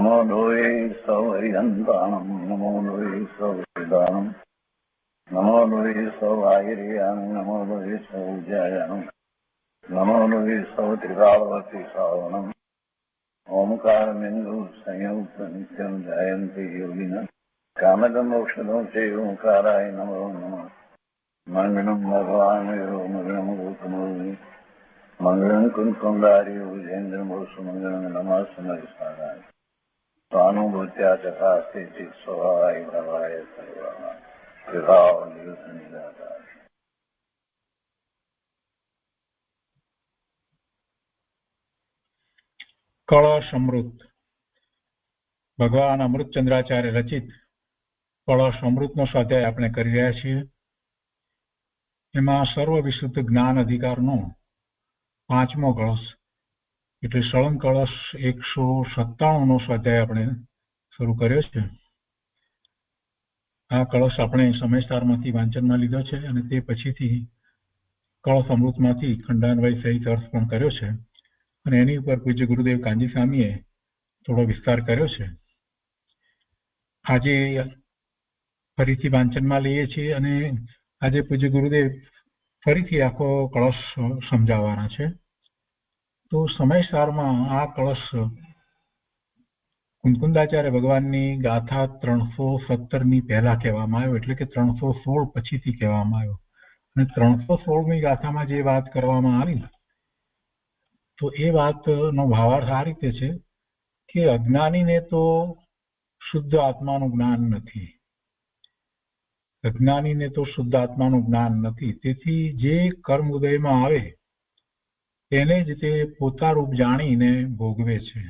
नमो लोये सौहरिहन्तानं नमो लोये सौहृदानं नमो लोये सौभागिर्यानं नमो लोये सौज्यायानं नमो लोये सौत्रिकालवती सावनं ओंकारमिन्दु संयुक्त नित्यं जयन्ति योगिनः कामदं मोक्षदं चैव ओंकाराय नमो नमः मङ्गलं भगवान् विष्णु मङ्गलं गौतमोऽग्नि मङ्गलं कुन्कुण्डारि भुजेन्द्रमोसुमङ्गलं नमः समरिसाराय स्वानुभूत्या तथास्ति स्वभावाय भवाय सर्वः विभाव निरुद्ध निराकार। કળશ અમૃત ભગવાન અમૃતચંદ્રાચાર્ય રચિત કળશ અમૃતનો સ્વાધ્યાય આપણે કરી રહ્યા છીએ. એમાં સર્વ વિશુદ્ધ જ્ઞાન અધિકારનો 5મો કળશ એટલે સળંગ કળશ 197નો સ્વાધ્યાય આપણે શરૂ કર્યો છે. આ કળશ આપણે સમયસારમાંથી વાંચનમાં લીધો છે અને તે પછીથી કળશ અમૃતમાંથી ખંડાન્વય સહિત અર્થ પણ કર્યો છે અને એની ઉપર પૂજ્ય ગુરુદેવ કાંજી સ્વામીએ થોડો વિસ્તાર કર્યો છે. આજે ફરીથી વાંચનમાં લઈએ છીએ અને આજે પૂજ્ય ગુરુદેવ ફરીથી આખો કળશ સમજાવવાના છે. તો સમયસારમાં આ કળશ કુંકુંદાચાર્ય ભગવાનની ગાથા 317ની પહેલા કહેવામાં આવ્યો, એટલે કે 316 પછીથી કહેવામાં આવ્યો. અને 316મી ગાથામાં જે વાત કરવામાં આવી તો એ વાતનો ભાવાર્થ આ રીતે છે કે અજ્ઞાનીને તો શુદ્ધ આત્માનું જ્ઞાન નથી. અજ્ઞાનીને તો શુદ્ધ આત્માનું જ્ઞાન નથી. તેથી જે કર્મ ઉદયમાં આવે તેને જ તે પોતારૂપ જાણીને ભોગવે છે.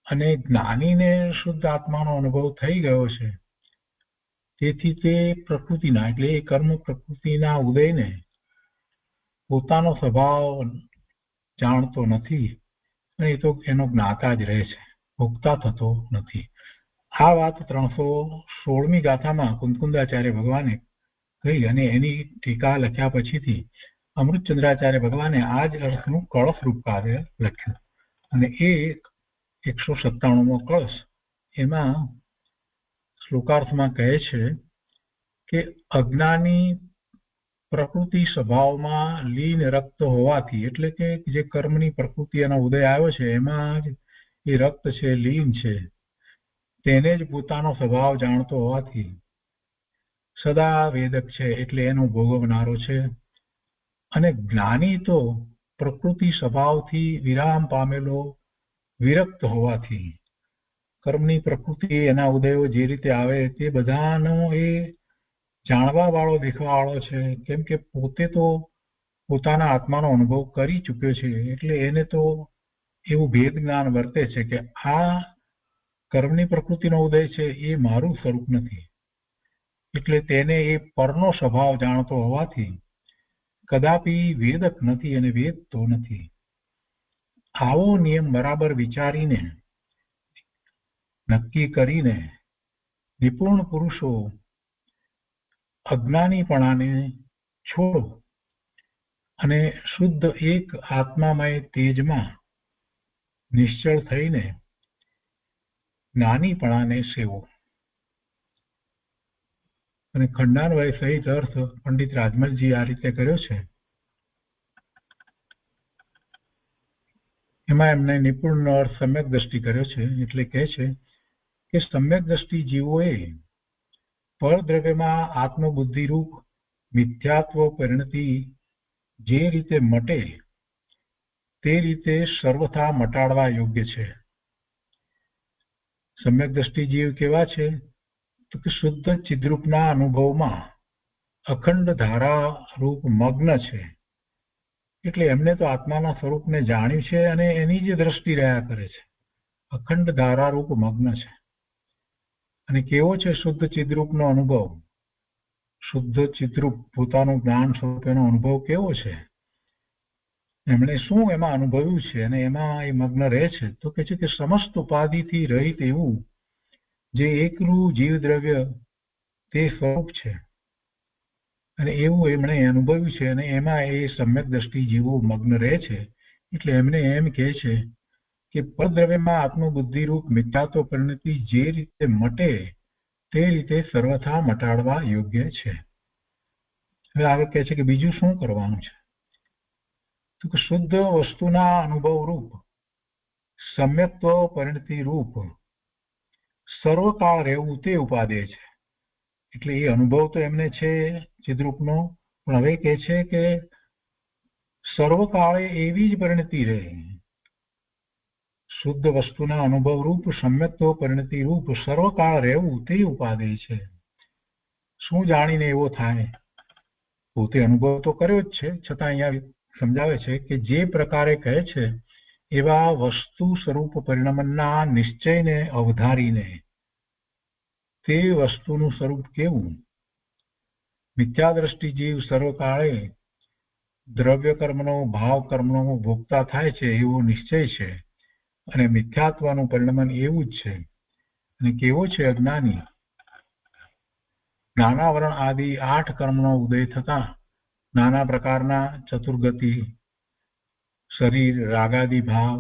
અને જ્ઞાનીને શુદ્ધ આત્માનો અનુભવ થઈ ગયો છે. તેથી તે પ્રકૃતિના એટલે એ કર્મ પ્રકૃતિના ઉદયને પોતાનો સ્વભાવ જાણતો નથી અને એ તો એનો જ્ઞાતા જ રહે છે, ભોગતા થતો નથી. આ વાત 316મી ગાથામાં કુંકુંદાચાર્ય ભગવાને કહી અને એની ટીકા લખ્યા પછીથી અમૃતચંદ્રાચાર્ય ભગવાને આ જ અર્થનું કળશ રૂપ કાવ્ય લખ્યું. અને એ 197મો કળશ એમાં શ્લોકાર્થમાં કહે છે કે અજ્ઞાની પ્રકૃતિ સ્વભાવમાં લીન રક્ત હોવાથી, એટલે કે જે કર્મની પ્રકૃતિ એનો ઉદય આવ્યો છે એમાં જ એ રક્ત છે, લીન છે, તેને જ પોતાનો સ્વભાવ જાણતો હોવાથી સદા વેદક છે, એટલે એનો ભોગવનારો છે. અને જ્ઞાની તો પ્રકૃતિ સ્વભાવથી વિરામ પામેલો વિરક્ત હોવાથી કર્મની પ્રકૃતિ એના ઉદયો જે રીતે આવે તે બધાનો એ જાણવા વાળો દેખવા વાળો છે. કેમ કે પોતે તો પોતાના આત્માનો અનુભવ કરી ચૂક્યો છે, એટલે એને તો એવું ભેદ જ્ઞાન વર્તે છે કે આ કર્મની પ્રકૃતિનો ઉદય છે એ મારું સ્વરૂપ નથી. એટલે તેને એ પરનો સ્વભાવ જાણતો હોવાથી કદાપી વેદક નથી અને વેદતો નથી. આવો નિયમ બરાબર વિચારીને નક્કી કરીને નિપુણ પુરુષો અજ્ઞાનીપણાને છોડો અને શુદ્ધ એક આત્મામય તેજમાં નિશ્ચળ થઈને જ્ઞાનીપણાને સેવો. અને ખંડાન્વય સહિત અર્થ પંડિત રાજમલજી આ રીતે કર્યો છે. એમાં એમને નિપુણનો અર્થ સમ્યક દ્રષ્ટિ કર્યો છે. એટલે કહે છે કે સમ્યક દ્રષ્ટિ જીવોએ પરદ્રવ્યમાં આત્મબુદ્ધિરૂપ મિથ્યાત્વ પરિણતિ જે રીતે મટે તે રીતે સર્વથા મટાડવા યોગ્ય છે. સમ્યક દ્રષ્ટિ જીવ કેવા છે તો કે શુદ્ધ ચિદ્રૂપના અનુભવમાં અખંડ ધારા રૂપ મગ્ન છે. એટલે એમને તો આત્માના સ્વરૂપને જાણ્યું છે અને એની જ દ્રષ્ટિ રહ્યા કરે છે. અખંડ ધારા રૂપ મગ્ન છે. અને કેવો છે શુદ્ધ ચિદ્રૂપનો અનુભવ? શુદ્ધ ચિદ્રૂપ પોતાનું જ્ઞાન સ્વરૂપેનો અનુભવ કેવો છે? એમણે શું એમાં અનુભવ્યું છે અને એમાં એ મગ્ન રહે છે? તો કહે છે કે સમસ્ત ઉપાધિથી રહિત એવું જે એકલું જીવ દ્રવ્ય તે સ્વરૂપ છે અને એવું એમણે અનુભવ્યું છે અને એમાં એ સમ્યક દ્રષ્ટિ જીવો મગ્ન રહે છે. એટલે એમને એમ કહે છે કે પરદ્રવ્યમાં આત્મબુદ્ધિ રૂપ મિથ્યાત્વ પરિણતિ જે રીતે મટે તે રીતે સર્વથા મટાડવા યોગ્ય છે. હવે આગળ કહે છે કે બીજું શું કરવાનું છે? તો કે શુદ્ધ વસ્તુના અનુભવ રૂપ સમ્યક્ત્વ પરિણતિ રૂપ સર્વકાળ રહેવું તે ઉપાદેય છે. એટલે એ અનુભવ તો એમને છે ચિદ્રૂપનો, પણ હવે કહે છે કે સર્વકાળે એવી જ પરિણતિ રહે. શુદ્ધ વસ્તુના અનુભવ રૂપ સમ્યક્ત્વ પરિણતિ રૂપ સર્વકાળ રહેવું તે ઉપાદેય છે. શું જાણીને એવો થાય? પોતે અનુભવ તો કર્યો જ છે, છતાં અહીંયા સમજાવે છે કે જે પ્રકારે કહે છે એવા વસ્તુ સ્વરૂપ પરિણમનના નિશ્ચયને અવધારીને તે વસ્તુનું સ્વરૂપ કેવું? મિથ્યાદ્રષ્ટિ જીવ સર્વકાળે દ્રવ્ય કર્મનો ભાવ કર્મનો ભોગતા થાય છે એવો નિશ્ચય છે, અને મિથ્યાત્વનું પરિણમન એવું જ છે. અને કેવો છે અજ્ઞાની? નાના વર્ણ આદિ 8 કર્મનો ઉદય થતા નાના પ્રકારના ચતુર્ગતિ, શરીર, રાગાદિ ભાવ,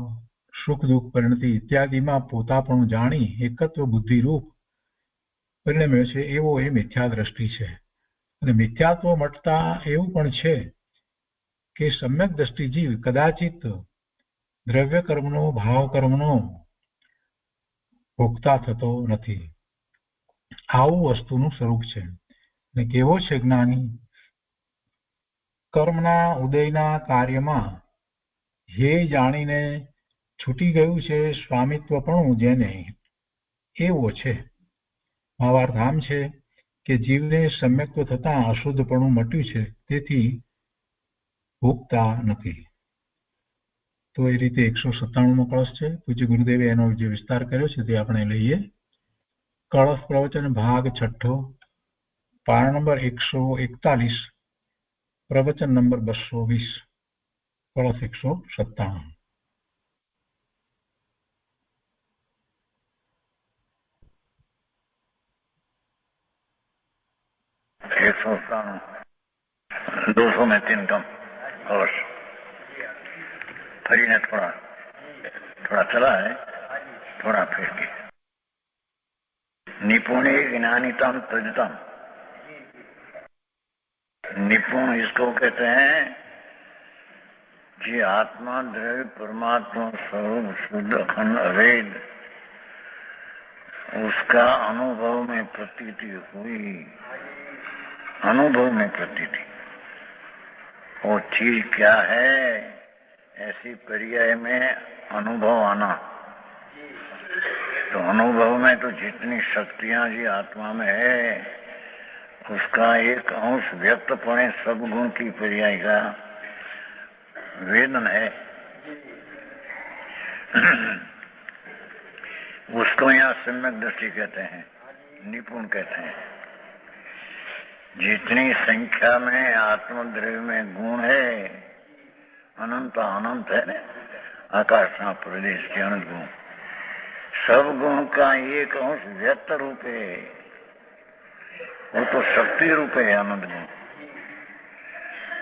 સુખ દુઃખ પરિણતિ ઇત્યાદિમાં પોતાપણું જાણી એકત્વ બુદ્ધિ રૂપ પરિણમ્યો છે એવો એ મિથ્યા દ્રષ્ટિ છે. અને મિથ્યાત્વ મટતા એવું પણ છે કે સમ્યક દ્રષ્ટિ જીવ કદાચિત દ્રવ્ય કર્મનો ભાવ કર્મનો ભોગતા થતો નથી. આવું વસ્તુનું સ્વરૂપ છે. અને કેવો છે જ્ઞાની? કર્મના ઉદયના કાર્યમાં હે જાણીને છૂટી ગયું છે સ્વામિત્વપણું જેને, એવો છે. ભાવાર્થ આમ છે કે જીવને સમ્યક્ત્વ થતાં અશુદ્ધપણું મટ્યું છે, તેથી ભોગતા નથી. તો એ રીતે 197મો કળશ છે. પૂજ્ય ગુરુદેવે એનો જે વિસ્તાર કર્યો છે તે આપણે લઈએ. કળશ પ્રવચન ભાગ 6, પારણ નંબર 141, પ્રવચન નંબર 220, કળશ 197. दो सौ में 3 कम और फरीने थोड़ा चला है, थोड़ा फिर के निपुण ज्ञानितम तजतम। निपुण इसको कहते हैं कि आत्मा द्रव्य परमात्मा स्वरूप शुद्ध अखंड अवैध उसका अनुभव में प्रतीति हुई, अनुभव में प्रतीति। वो चीज क्या है ऐसी पर्याय में अनुभव आना। तो अनुभव में तो जितनी शक्तियां जी आत्मा में है उसका एक अंश व्यक्त पड़े सब गुण की पर्याय का वेदन है। उसको यहाँ सम्यक दृष्टि कहते हैं, निपुण कहते हैं। जितनी संख्या में आत्मद्रव्य में गुण है, अनंत अनंत है ना, आकाश प्रदेश के अनंत गुण, सब गुण का एक अंश व्यक्त रूप है, वो तो शक्ति रूप है आनंद गुण।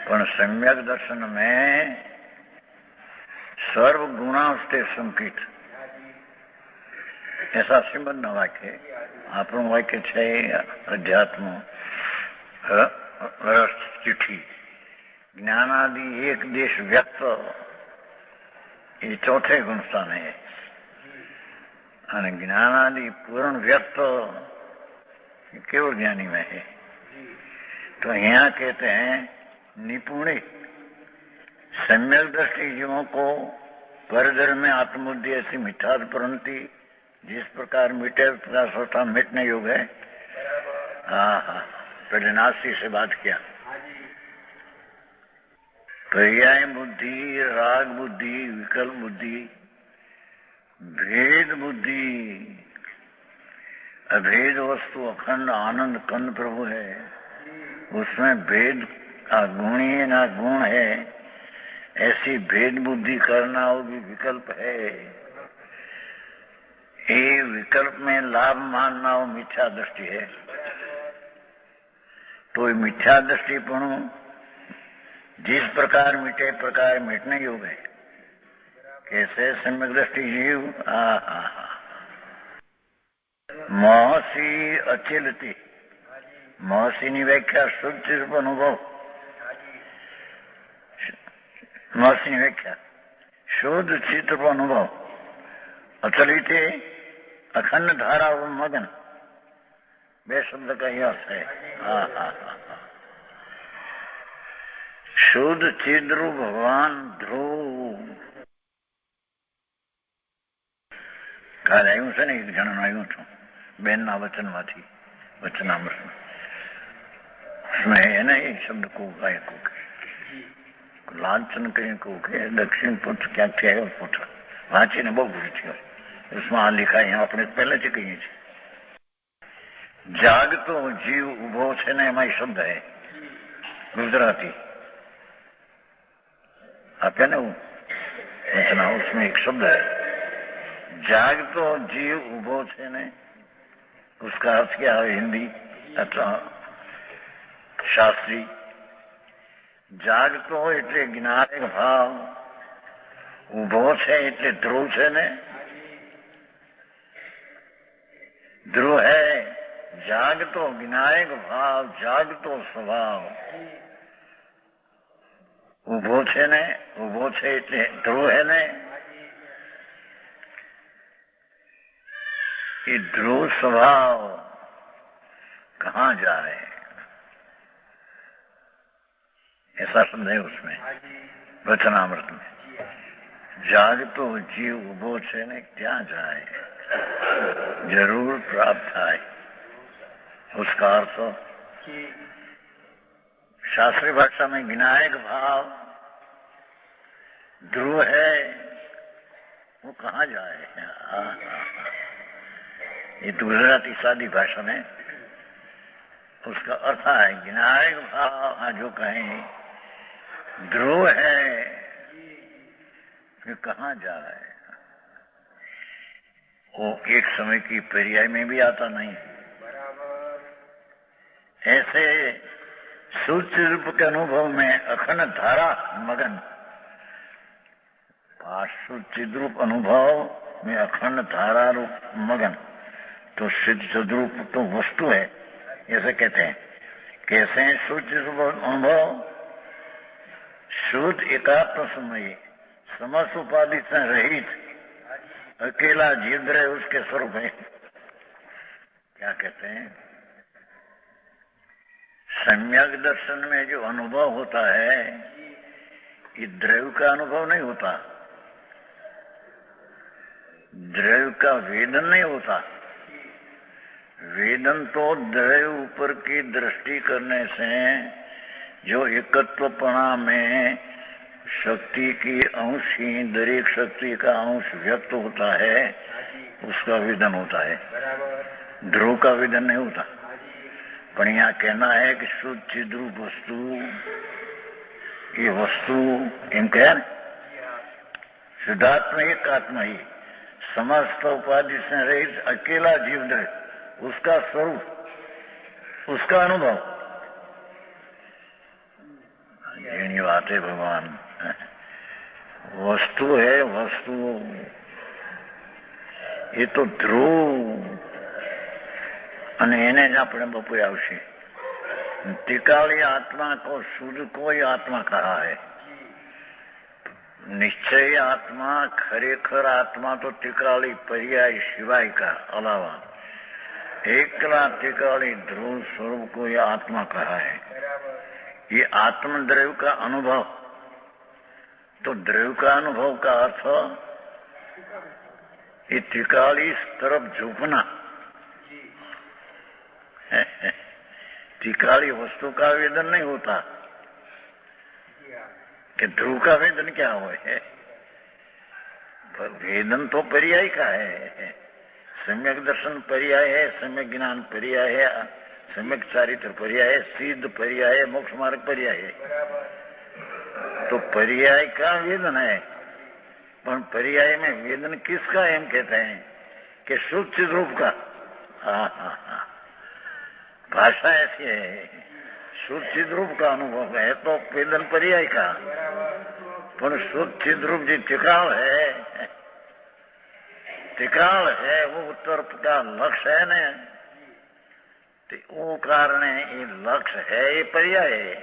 पर सम्यक दर्शन में सर्व गुणांस्ते संकित, ऐसा श्रीमद वाक्य આપણું વાક્ય છે અધ્યાત્મ રસ ચિઠ્ઠી જ્ઞાનાદि एक देश व्यक्त, ये चौथे गुण स्थान है। और ज्ञानादि पूर्ण व्यक्त केवल ज्ञानी में है। तो यहाँ कहते हैं निपुणी सम्यक दृष्टि जीवों को परधर में आत्मबुद्धि ऐसी मिठास परंती जिस प्रकार मिटे प्रकार सोता मिटने योग है। हाँ, पहले नास्ती से बात किया। पर्याय बुद्धि, राग बुद्धि, विकल्प बुद्धि, भेद बुद्धि, अभेद वस्तु अखंड आनंद कंद प्रभु है, उसमें भेद गुणी ना गुण है, ऐसी भेद बुद्धि करना वो भी विकल्प है। ये विकल्प में लाभ मानना वो मिथ्या दृष्टि है। तो ये मिथ्या दृष्टिपणु जिस प्रकार मिटे प्रकार मिटने योग है, कैसे सम्यक दृष्टि जीव महसी अचेलती महसी ની વ્યાખ્યા શુદ્ધ રૂપ અનુભવ महसी ની વ્યાખ્યા शुद्ध चित्त रूप अनुभव अचलित अखंड धारा और मगन बे शब्द का यह अर्थ है शुद्ध चिद्रु भगवान ध्रुव કાલે આવ્યું છે ને એક જણાનું આવ્યું છું બેનના વચનમાંથી વચનામૃત उसमें है ना ये शब्द को गाय को लांछन कहीं को दक्षिण पुत्र क्या क्या है पुत्र वांची ने बहुत बुरी थी उसमें आ लिखा है આપણે પહેલે જ કહીએ છીએ જાગતો જીવ ઉભો છે ને એમાં શબ્દ है गुजराती आपके ना वचना उसमें एक शब्द है जागतो जीव उभो छे ने उसका अर्थ क्या है हिंदी अथवा शास्त्री जागतो એટલે જ્ઞાન ભાવ ઉભો છે એટલે ધ્રુવ છે ને ध्रुव है जागतो ज्ञायक भाव जागतो स्वभाव उभो छे ने उभो छे એટલે ध्रुव है ने ये ध्रुव स्वभाव कहाँ जाए ऐसा शब्द है उसमें वचनामृत में जागतो जीव उभो छे ने क्या जाए जरूर प्राप्त થાય उसका अर्थ शास्त्रीय भाषा में विनायक भाव ध्रुव है वो कहाँ जाए ये तो गुजराती सादी भाषा में उसका अर्थ है विनायक भाव जो कहें ध्रुव है फिर कहाँ जाए वो एक समय की पर्याय में भी आता नहीं ऐसे सूक्ष्म रूप के अनुभव में अखंड धारा मगन चिद्रूप अनुभव में अखंड धारा रूप मगन तो सिद्ध सद्रूप तो वस्तु है ऐसे कहते हैं कैसे शुद्ध रूप अनुभव शुद्ध एकात्म समय समस्त उपाधि से रहित अकेला जीव रहे उसके स्वरूप है क्या कहते हैं सम्यक दर्शन में जो अनुभव होता है ये द्रव्य का अनुभव नहीं होता द्रव्य का वेदन नहीं होता वेदन तो द्रव्य ऊपर की दृष्टि करने से जो एकत्वपणा में शक्ति की अंश ही दरेक शक्ति का अंश व्यक्त होता है उसका वेदन होता है ध्रुव का वेदन नहीं होता पर यहाँ कहना है कि शुद्ध चिद्रूप वस्तु ये वस्तु इन कह शुद्धात्मा एक आत्मा ही समस्त उपाधि से रहित अकेला जीव द्रव्य उसका स्वरूप उसका अनुभव ये बात है भगवान वस्तु है वस्तु ये तो ध्रुव અને એને જ આપણે બપોરે આવશે टिकाली आत्मा को शुद्ध कोई आत्मा कहा है निश्चय आत्मा खरेखर आत्मा तो टिकाली पर्याय शिवाय का अलावा एकला टिकाली ध्रुव स्वरूप को यह आत्मा कहा है ये आत्मद्रव्य का अनुभव तो द्रव्य का अनुभव का अर्थ ये टिकाली तरफ झुकना टिकाली वस्तु का वेदन नहीं होता कि ध्रुव का वेदन क्या हो है वेदन तो पर्याय का है सम्यक दर्शन पर्याय है सम्यक ज्ञान पर्याय है सम्यक चारित्र पर्याय है सिद्ध पर्याय है मोक्ष मार्ग पर्याय है तो पर्याय का वेदन है पर पर्याय में वेदन किसका एम कहते हैं कि शुद्ध रूप का भाषा ऐसी है शुद्ध रूप का अनुभव है तो वेदन पर्याय का पर शुद्ध चिद रूप जी त्रिकाल है, त्रिकाल है, वो उत्तर का लक्ष्य है ने, वो कारण ये लक्ष्य है, ये पर्याय है,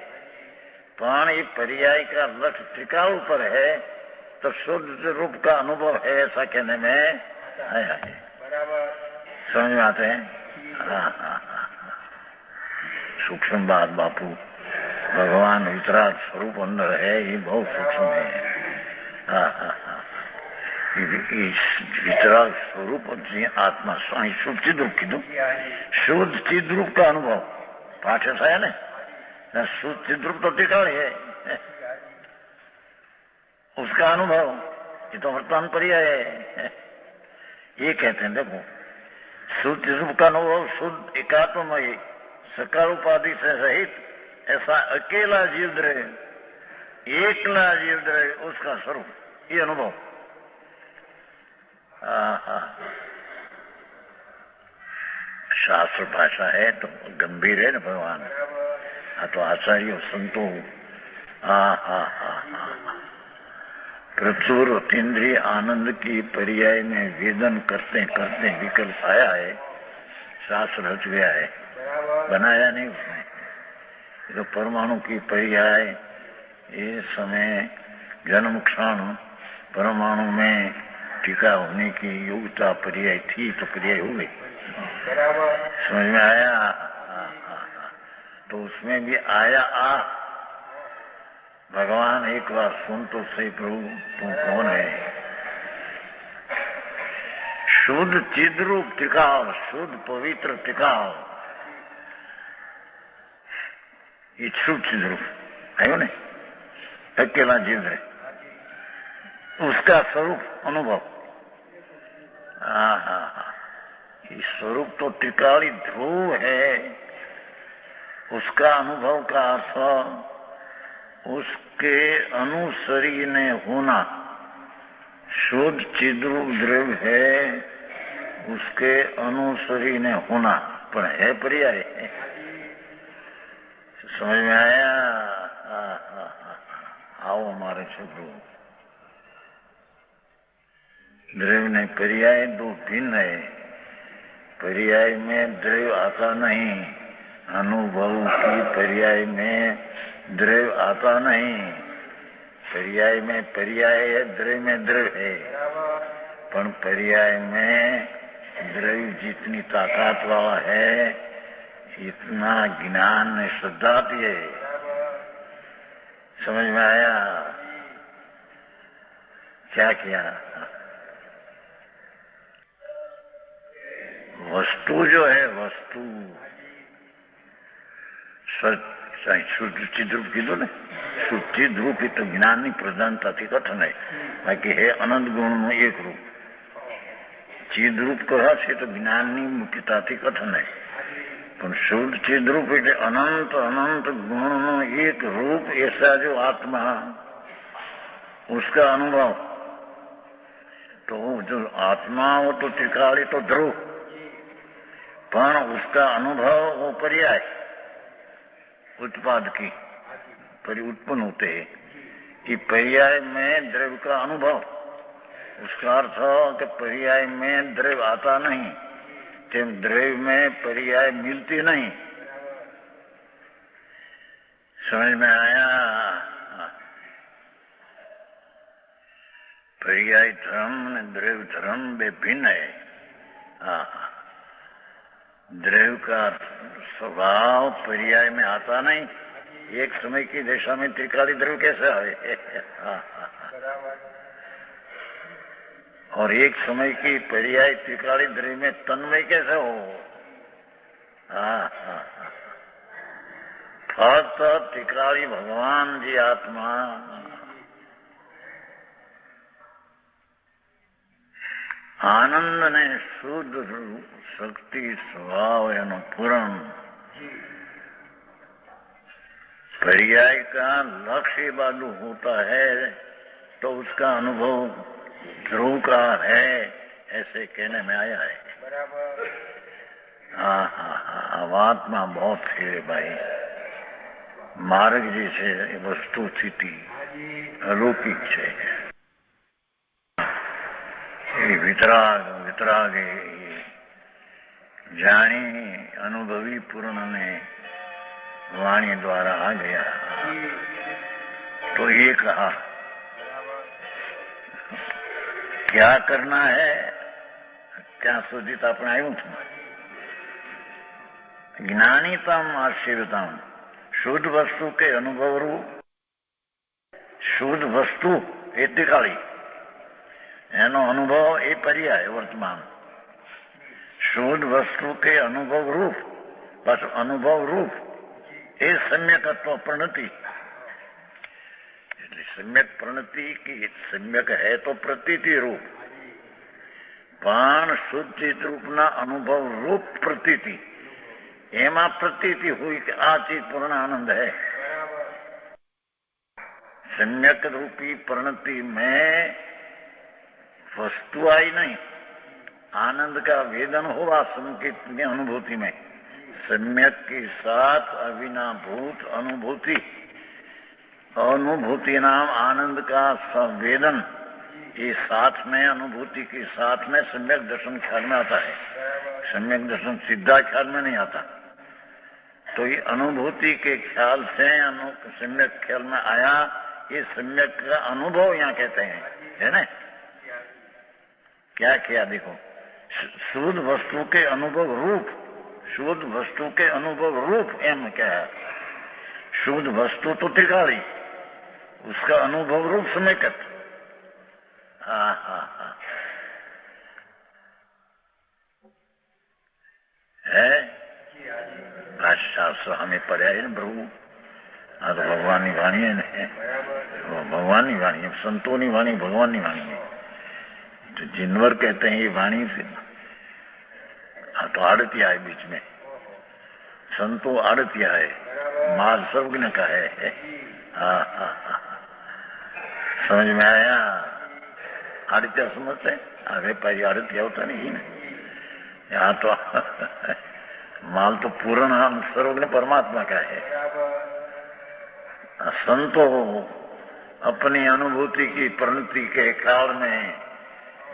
पण ये पर्याय का लक्ष्य त्रिकाल पर है, तो शुद्ध रूप का अनुभव है, ऐसा कहने में आया है। समझ में आते हैं? हाँ, सूक्ष्म बात बापू, भगवान वितराग स्वरूप अंदर है, ये बहुत सूक्ष्म है। वितराग स्वरूप आत्मा शुद्ध चिद रूप कीधु, शुद्ध चिद रूप का अनुभव पाठ है ना, शुद्ध चिद रूप तो त्रिकाल है, उसका अनुभव ये तो वर्तमान पर्याय है। ये कहते हैं देखो, शुद्ध रूप का अनुभव शुद्ध एकात्ममय सकाल उपाधि से रहित ऐसा अकेला जीव रहे, एकला जीव रहे, उसका स्वरूप, ये अनुभव। शास्त्र भाषा है तो गंभीर है ना भगवान, तो आचार्य संतो प्रचुर अतीन्द्रिय आनंद की पर्याय में वेदन करते करते विकल्प आया है, शास्त्र रच गया है, बनाया नहीं उसने। तो परमाणु की पर्याय ये समय जन्म क्षण परमाणु में टीका होने की योग्यता पर्याय थी, तो पर्याय हो गई। समझ में आया? तो उसमें भी आया भगवान एक बार सुन तो सही प्रभु, तू कौन है? शुद्ध चिद्रूप त्रिकाल, शुद्ध पवित्र त्रिकाल, ये शुद्ध चिद्रूप है ना, अकेला जीव है, उसका स्वरूप अनुभव। इस स्वरूप तो त्रिकाली ध्रुव है, उसका अनुभव का अर्थ उसके अनुसरी ने होना। शुद्ध चिद्रूप द्रव्य है, उसके अनुसरी ने होना, पर है पर्याय। समझ में आया? आओ हमारे शत्रु। द्रव्य ने पर्याय दो भिन्न है, पर्याय में द्रव्य आता नहीं, अनुभव की पर्याय में द्रव्य आता नहीं। पर्याय में पर्याय है, द्रव्य में द्रव्य है, पर पर्याय में द्रव्य जितनी ताकत वाला है इतना ज्ञान ने श्रद्धा है। समझ में आया? क्या किया? वस्तु जो है, वस्तु शुद्ध चिद्रूप कीधु ने, शुद्ध चिद्रूप तो ज्ञान ની પ્રધાનતાથી કથન है, बाकी है अनंत गुण નું एक रूप। चिद्रूप कहा છે तो ज्ञान ની मुख्यताથી कथन है, पर शुद्ध चिद्रूप એટલે अनंत अनंत गुण નું एक रूप, ऐसा जो आत्मा उसका अनुभव। तो जो आत्मा हो तो त्रिकाली तो ध्रुव, पर उसका अनुभव वो पर्याय उत्पाद की परि उत्पन्न होते हैं कि पर्याय में द्रव्य का अनुभव। उसका अर्थ कि पर्याय में द्रव्य आता नहीं, तेम द्रव्य में पर्याय मिलती नहीं। समझ में आया? पर्याय धर्म द्रव्य धर्म बे भिन्न है। द्रव्य का स्वभाव पर्याय में आता नहीं। एक समय की दिशा में त्रिकाली द्रव्य कैसे आए और एक समय की पर्याय त्रिकाली द्रव्य में तन्मय कैसे हो? फक्त त्रिकाली भगवान जी आत्मा आनंद ने शुद्ध शक्ति स्वभाव एनो पूर्ण पर्याय का लक्ष्य बालू होता है, तो उसका अनुभव ध्रुव का है, ऐसे कहने में आया है। आत्मा बहुत है भाई, मार्ग जी से वस्तु स्थिति અલૌકિક છે. એ વિતરાગ વિતરાગે જાણી અનુભવી પૂર્ણને वाणी द्वारा आ गया तो ये कहा क्या करना है ત્યાં સુધી તો આપણે આવ્યું છું. જ્ઞાનીતમ આશ્ચર્યતમ શુદ્ધ વસ્તુ કે અનુભવ રૂપ. શુદ્ધ વસ્તુ એ તિકાળી, એનો અનુભવ એ પર્યાય વર્તમાન. શુદ્ધ વસ્તુ કે અનુભવ રૂપ, બસ અનુભવ રૂપ એ સમ્યકત્વ પ્રણતિ. એટલે સમ્યક પ્રણતિ કે સમ્યક હૈ તો પ્રતીતિ રૂપ, પણ શુદ્ધ ચિત્ત રૂપના અનુભવ રૂપ પ્રતીતિ, એમાં પ્રતીતિ हुई કે આ ચીજ પૂર્ણ आनंद है. सम्यक रूपी प्रणति में वस्तु आई नहीं, आनंद का वेदन हुआ संकेत की अनुभूति में. सम्यक के साथ अविनाभूत अनुभूति, अनुभूति नाम आनंद का संवेदन, ये साथ में अनुभूति के साथ में सम्यक दर्शन ख्याल में आता है. सम्यक दर्शन सीधा ख्याल में नहीं आता. तो ये अनुभूति के ख्याल से सम्यक ख्याल में आया, ये सम्यक का अनुभव यहाँ कहते हैं, है ना. क्या किया देखो, शुद्ध वस्तु के अनुभव रूप, शुद्ध वस्तु के अनुभव रूप एम क्या है. शुद्ध वस्तु तो त्रिकाली, उसका अनुभव रूप समेकत. हाँ हाँ हाँ है. शास्त्र हमें पढ़ा है ना प्रभु. हाँ तो भगवान की वाणी है ने, भगवान की वाणी है, संतों की वाणी भगवान की वाणी है. तो जिनवर कहते हैं ये वाणी से. हाँ तो आड़तिया है बीच में, संतो आड़तिया है, माल सर्वज्ञ का है. हाँ हाँ हाँ समझ में आया. आड़तिया समझते हैं, व्यापारी आड़तिया होता नहीं ना. यहाँ तो माल तो पूर्ण हम सर्वज्ञ परमात्मा का है. संतो अपनी अनुभूति की प्रणति के काल में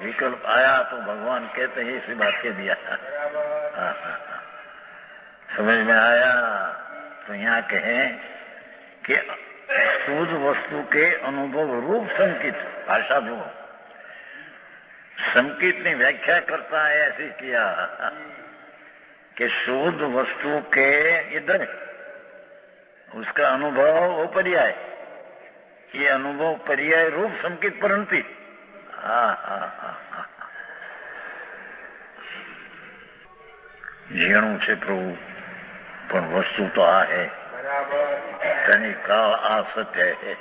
विकल्प आया तो भगवान कहते हैं इसी बात के दिया. समझ में आया. तो यहाँ कहें कि शुद्ध वस्तु के अनुभव रूप संकित, भाषा जो संकित ने व्याख्या करता है ऐसे किया कि शुद्ध वस्तु के इधर उसका अनुभव वो पर्याय, ये अनुभव पर्याय रूप संकित प्रणति. ઝીણું છે પ્રભુ, પણ વસ્તુ તો આ હે. તેની કાળ આ સત્ય હે,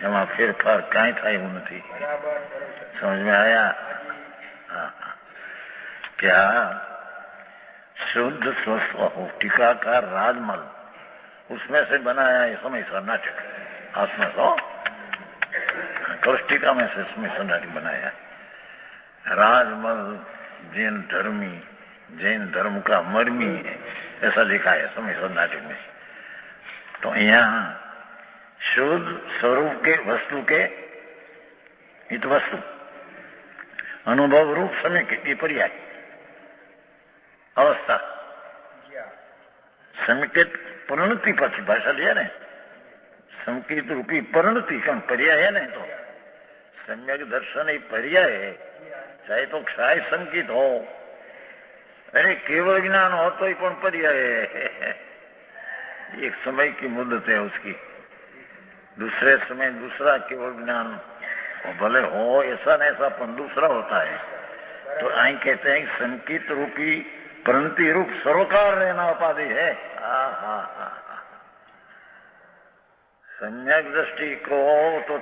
એમાં ફેરફાર કાંઈ થાય એવું નથી. સમજ में आया. क्या शुद्ध स्वस्थ हो. टीकाकार राजमल उसमें से बनाया ये समय सा नाटक. आत्मा सो कौष्टिका में से समय सा नाटक बनाया. राजमल जैन धर्मी, जैन धर्म का मर्मी है, ऐसा लिखा है समय सा नाटक में. तो यहाँ शुद्ध स्वरूप के वस्तु के हित वस्तु अनुभव रूप समय के पर्याय अवस्था संकेत परिणति पर भाषा लिया ने. संकेत रूपी परिणति कौन पर्याय है नहीं. तो सम्यक दर्शन ही पर्याय है, चाहे तो क्षय संकेत हो, अरे केवल ज्ञान हो तो ही पण पर्याय है. एक समय की मुद्दत है उसकी, दूसरे समय दूसरा केवल ज्ञान भले हो ऐसा न ऐसा पण दूसरा होता है. तो आई कहते हैं संकेत रूपी प्रणति रूप सरोकार रहना उपाधि है. सम्यक दृष्टि को तो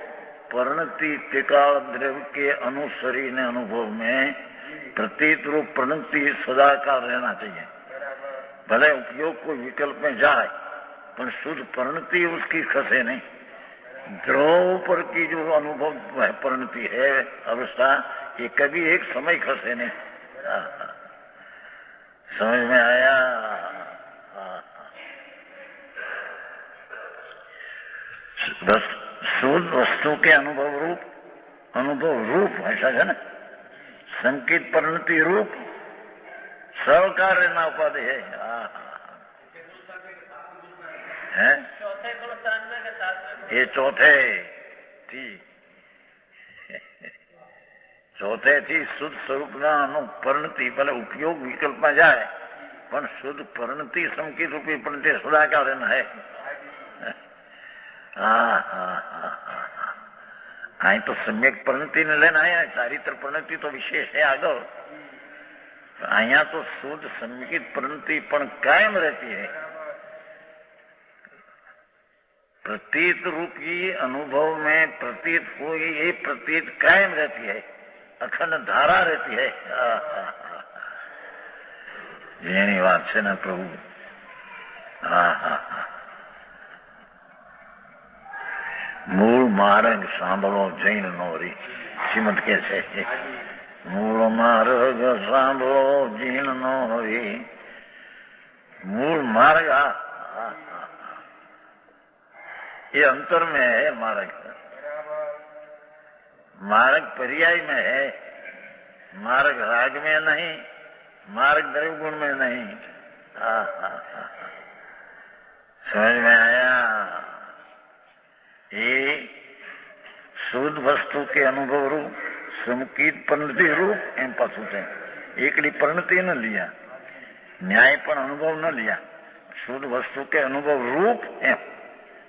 प्रणति त्रिकाल द्रव्य के अनुसरी ने अनुभव में प्रतीत रूप प्रणति सदाकाल रहना चाहिए. भले उपयोग कोई विकल्प में जाए पर शुद्ध प्रणति उसकी खसे नहीं. द्रव पर की जो अनुभव है प्रणति है अवस्था, ये कभी एक समय खसे नहीं. समझ में आया. बस शुद्ध वस्तु के अनुभव रूप ऐसा है ना, संकेत परिणति रूप सर्वकार्य ना उपाधि है। ये चौथे થી શુદ્ધ સ્વરૂપના પરિણતિ ભલે ઉપયોગ વિકલ્પમાં જાય પણ શુદ્ધ પરિણતિ સંકેત રૂપી પણ તે સદાકાળ હે। અહીં તો સમ્યક પરિણતિ ને લઈને આયા, ચારિત્ર પરિણતિ તો વિશેષ है આગળ। અહીંયા તો શુદ્ધ સંકેત परिणति પણ कायम रहती है। प्रतीत रूप की अनुभव में प्रतीत हुई ये प्रतीत कायम रहती है, अखंड धारा रहती है। જેની વાત છે ને પ્રભુ, મૂળ માર્ગ સાંભળો જૈન નો રી, શ્રીમદ કે છે મૂળ માર્ગ સાંભળો જૈન નો રી, मूल मार्ग ये अंतर में है। मार्ग पर्याय में है, मार्ग राग में नहीं, मार्ग द्रव्य गुण में नहीं। समझ में आया? ये शुद्ध वस्तु के अनुभव रूप संकेत परिणति रूप एम पासू है। एकड़ी परिणति न लिया, न्याय पर अनुभव न लिया, शुद्ध वस्तु के अनुभव रूप एम,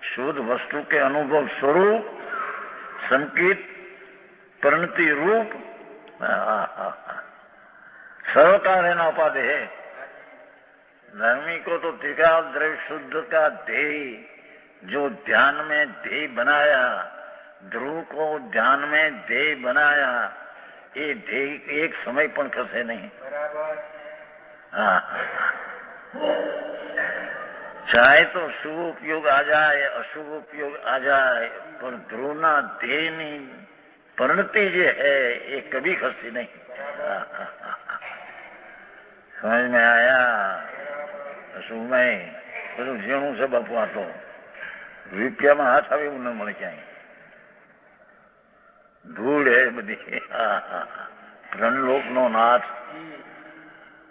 शुद्ध वस्तु के अनुभव स्वरूप संकेत परिणति रूप सर्वकार्य न उपाधि है। धर्मी को तो दिखा द्रव्य शुद्ध का ध्येय, जो ध्यान में ध्येय बनाया, ध्रुव को ध्यान में ध्येय बनाया, ये ध्येय एक समय पर खसे नहीं। चाहे तो शुभ उपयोग आ जाए, अशुभ उपयोग आ जाए, पर ध्रुवना ध्येयनी परिणति जो है ये कभी खसती नहीं। समझ में आया? अशुभ में બધું ઝીણું છે બાપુ। આ તો રૂપિયામાં હાથ આવે એવું ન મળે ક્યાંય, ધૂળ હે બધી। બ્રહ્મલોકનો નાથ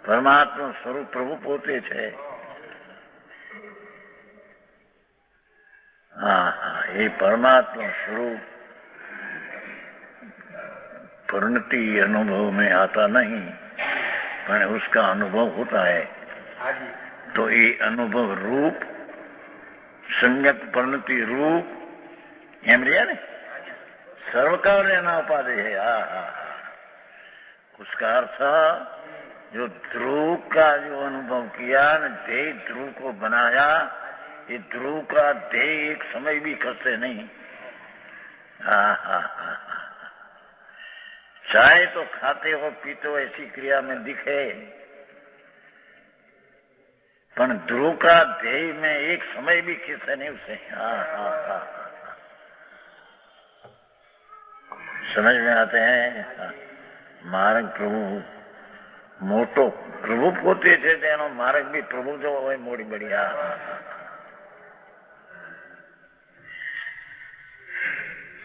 પરમાત્મા સ્વરૂપ પ્રભુ પોતે છે। ये परमात्मा स्वरूप परिणति अनुभव में आता नहीं, पर उसका अनुभव होता है। तो ये अनुभव रूप संगत परिणति रूप एम रिया ने सर्वकार्य न उपाधि है। उसका अर्थ जो ध्रुव का जो अनुभव किया न, ध्येय ध्रुव को बनाया, ये ध्रुव का ध्येय एक समय भी खसते नहीं। चाहे तो खाते हो पीते हो ऐसी क्रिया में दिखे, पर ध्रुव का ध्येय में एक समय भी खिसते नहीं उसे। समझ में आते हैं? मार्ग प्रभु मोटो प्रभु पोते છે, તેનો માર્ગ બી પ્રભુ જો હોય મોડી બઢિયા।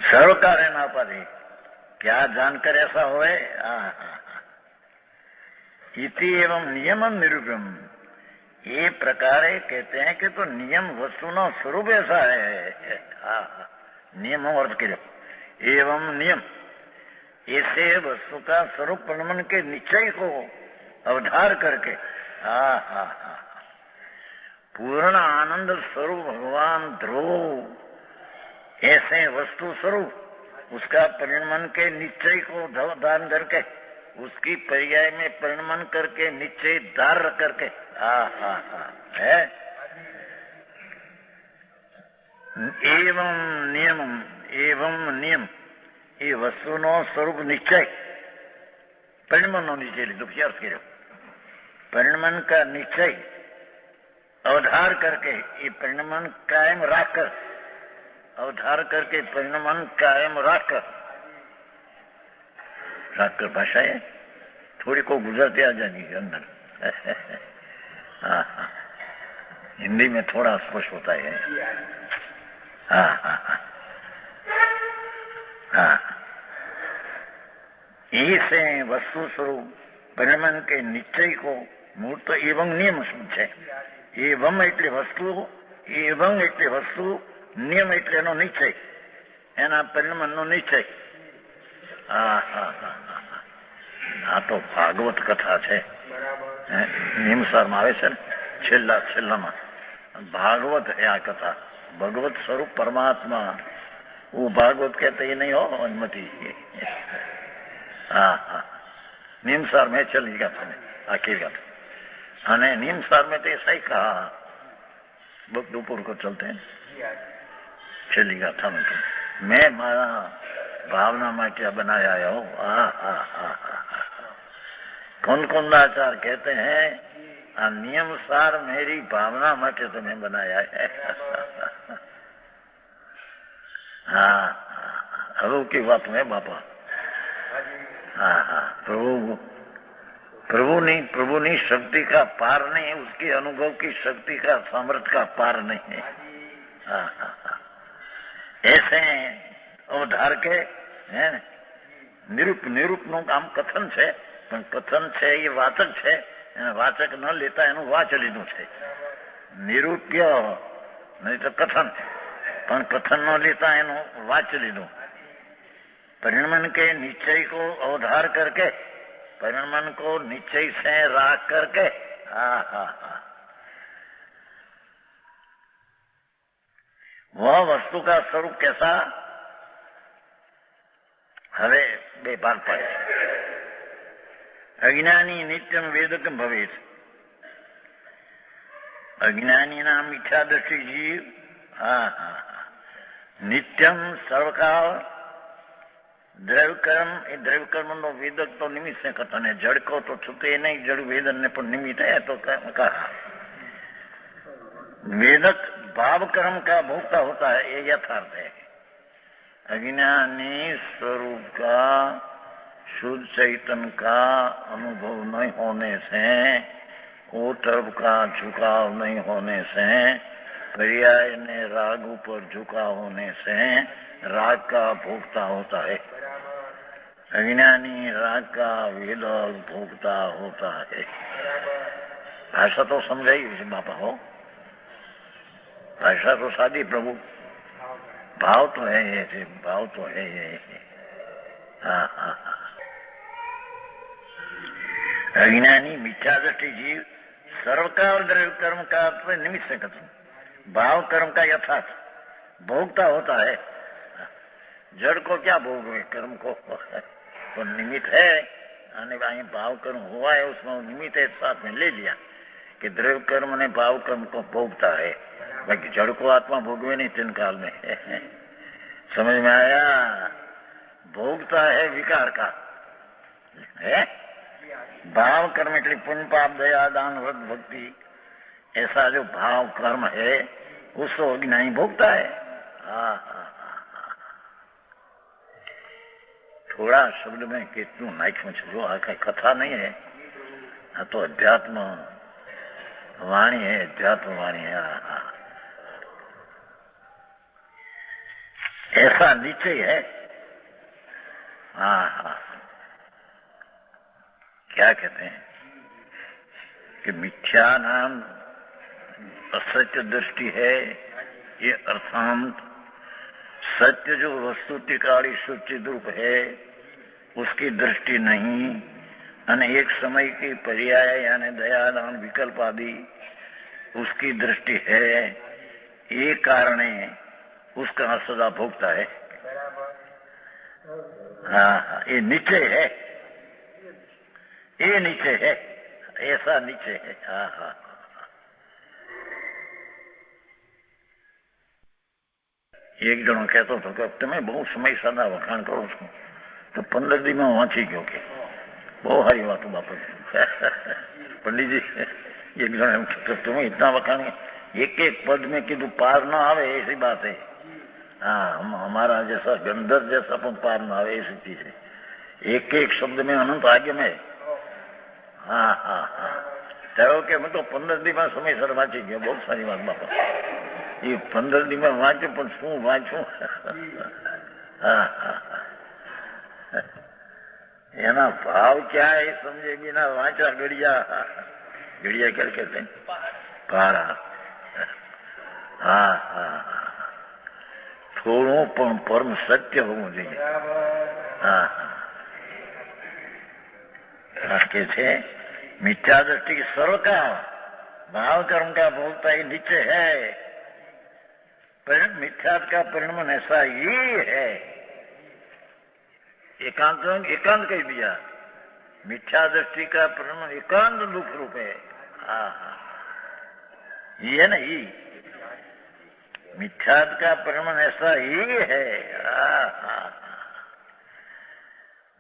सर्वकार्य ना उपाधि, क्या जानकर ऐसा होए? इति एवं नियम निरूपम, ये प्रकारे कहते हैं कि तो नियम वस्तु न स्वरूप ऐसा है। नियम अर्थ के एवं नियम, ऐसे वस्तु का स्वरूप परिणमन के निश्चय को अवधार करके पूर्ण आनंद स्वरूप भगवान ध्रुव ऐसे वस्तु स्वरूप उसका परिणमन के निश्चय को धारण करके, उसकी पर्याय में परिणमन करके निश्चय धार करके है। एवं नियम ये वस्तु नो स्वरूप निश्चय परिणमन नो निश्चय लीधो। परिणमन का निश्चय अवधार करके ये परिणमन कायम रखकर, अवधार करके परिणमन कायम रखकर भाषा है थोड़ी को गुजरती आ जाएगी अंदर। हिंदी में थोड़ा स्पष्ट होता है। हाँ, ऐसे वस्तु स्वरूप परिणाम के निश्चय को मूर्त एवं नियम है। एवं એટલે વસ્તુ, એવં એટલે વસ્તુ, નિયમ એટલે એનો નિશ્ચય, એના પરિણામનો નિશ્ચય. આ તો ભાગવત કથા છે. નિયમસારમાં આવે છે ને છેલ્લામાં भागवत है आ कथा. भगवत स्वरूप परमात्मा वो भागवत कहते ही नहीं हो अनुमति. हाँ हाँ, नियमसार में चली गया था आखिर गाथा. अने नियमसार में तो ऐसा ही कहा. दोपहर को चलते हैं चली गाथा में. मैं मारा भावना में क्या बनाया हो. कौन कौन आचार कहते हैं नियम सार मेरी भावना માટે તમે બનાયા है. हाँ, प्रभु की बात में बापा. हाँ हाँ, प्रभु नहीं शक्ति का पार नहीं, उसके अनुभव की शक्ति का सामर्थ्य का पार नहीं है. हाँ हाँ हाँ, ऐसे अवधार के है निरूप નું કામ કથન છે, પણ કથન છે એ વાચક છે. વાચક ન લેતા એનું વાચ લીધું છે. નિરૂપ્ય નહીં તો કથન, પણ કથન ન લેતા એનું વાચ લીધું. परिणाम के निश्चय को अवधार करके, परिणाम को निश्चय से राख करके. हाँ हाँ हाँ, वह वस्तु का स्वरूप कैसा. હવે બે ભાગ પડે. अज्ञानी नित्यम वेदकम भवेत. अज्ञानी नाम मिथ्या दृष्टि जीव. हाँ हाँ, नित्यम सर्वकाल द्रव्य कर्म. ए द्रव्य कर्म नो वेदक तो निमित्त से कथन है. जड़ को तो छूटे नहीं, जड़ वेदन ने पर निमित्त है तो कहा. वेदक भाव कर्म का भोक्ता होता है, ये यथार्थ है. अज्ञानी स्वरूप का शुद्ध चैतन्य का अनुभव नहीं होने से, वो तरफ का झुकाव नहीं होने से, पर्याय ने राग ऊपर झुकाव होने से राग का भोक्ता होता है. अज्ञानी राग का वेदक भोक्ता होता है. भाषा तो समझाई बापा हो. भाषा तो सादी प्रभु. भाव तो है ये, भाव तो है ये. हाँ हाँ हाँ, अज्ञानी मिथ्या दृष्टि जीव सर्वकाल द्रव्य कर्म का निमित्त से कथन. भाव कर्म का यथार्थ भोगता होता है. जड़ को क्या भोगवे, कर्म को तो निमित्त है. भाव कर्म हुआ है, उसमें निमित्त है, साथ में ले लिया कि द्रव्य कर्म ने भाव कर्म को भोगता है. बाकी जड़ को आत्मा भोगवे नहीं तीन काल में. समझ में आया. भोगता है विकार का है. भाव कर्म એટલે पुण्य पाप दया दान व्रत भक्ति, ऐसा जो भाव कर्म है उसको अज्ञानी भोगता है. थोड़ा शब्द में कितनु नाख्યું છે. जो आ कई कथा नहीं है, आ तो अध्यात्म वाणी है, अध्यात्म वाणी है. ऐसा निश्चय है. हाँ हाँ, क्या कहते हैं कि मिथ्या नाम असत्य दृष्टि है. ये अर्थांत सत्य जो वस्तुतिकाली सूचित रूप है उसकी दृष्टि नहीं, અને एक समय की पर्याय यानी दयादान विकल्प आदि उसकी दृष्टि है. ये कारण उसका सदा भोगता है. हाँ, ये निश्चय है, ये निश्चय है, ऐसा निश्चय है. हाँ हाँ, एक जणो कहतो હતો કે તમે બહુ સમય સાદા વખાણ કરો છો તો 15 દીમાં વાંચી ગયો કે બહુ સારી વાતો બાપા. पंडित जी एक जन तो तुम्हें इतना वखाण, एक एक पद में कीधु पार न आवे ऐसी बात है. हाँ, हमारा जैसा गंधर्व जैसा पण पार न आवे ऐसी चीज है. एक एक शब्द में अनंत आगे में. हाँ हाँ हाँ, चाहो कि मैं तो 15 दी में समय सर वाँची गयो. बहुत सारी बात बापा. ये 15 दी में वाँचू पण शू वाँचू. हाँ हाँ हाँ, એના ભાવ क्या है समझे बिना वाचा गड़िया गड़िया क्या कहते हैं पारा हाँ हाँ થોડું પણ પરમ સત્ય હોવું જોઈએ हाँ કે છે मिथ्या दृष्टि की सर्व का भाव कर्म का भोगता ही नीचे है पर मिथ्या का परिणाम ऐसा ही है एकांत एकांत कह दिया मिथ्या दृष्टि का परिणाम एकांत दुख रूप है ये है ना ये मिथ्या का परिणाम ऐसा ही है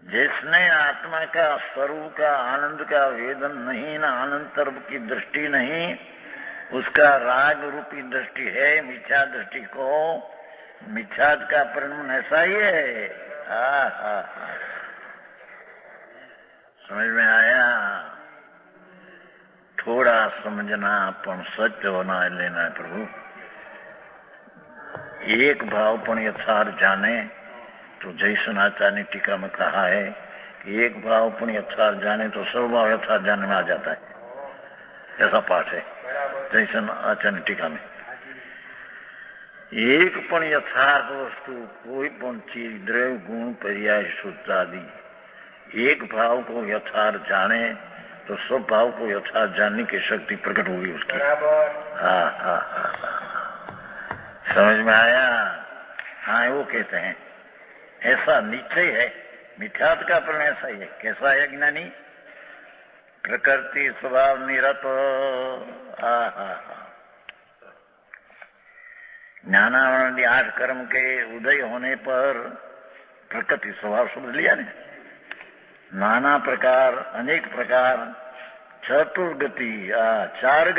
जिसने आत्मा का स्वरूप का आनंद का वेदन नहीं ना आनंद तरफ की दृष्टि नहीं उसका राग रूपी दृष्टि है मिथ्या दृष्टि को मिथ्या का परिणाम ऐसा ही है समझ में आया थोड़ा समझना पण सत्य होना लेना है प्रभु एक भाव पण यथार्थ जाने तो जैसन आचार्य ने टीका में कहा है कि एक भाव पण यथार्थ जाने तो सर्व भाव यथार्थ जाने में आ जाता है ऐसा पाठ है जैसन आचार्य ने टीका में एक पण यथार्थ वस्तु कोई पण चीज द्रव्य गुण पर्याय शुद्ध आदि एक भाव को यथार्थ जाने तो सब भाव को यथार्थ जानने की शक्ति प्रकट होगी उसकी हाँ हाँ हाँ समझ में आया हाँ वो कहते हैं ऐसा निश्चय है मिथ्यात्व का परिणाम ऐसा ही है कैसा है ज्ञानी प्रकृति स्वभाव निरत ज्ञानावरण 8 कर्म के उदय होने पर प्रकृति स्वभाव समझ लिया ने नाना प्रकार अनेक प्रकार चतुर्गति 4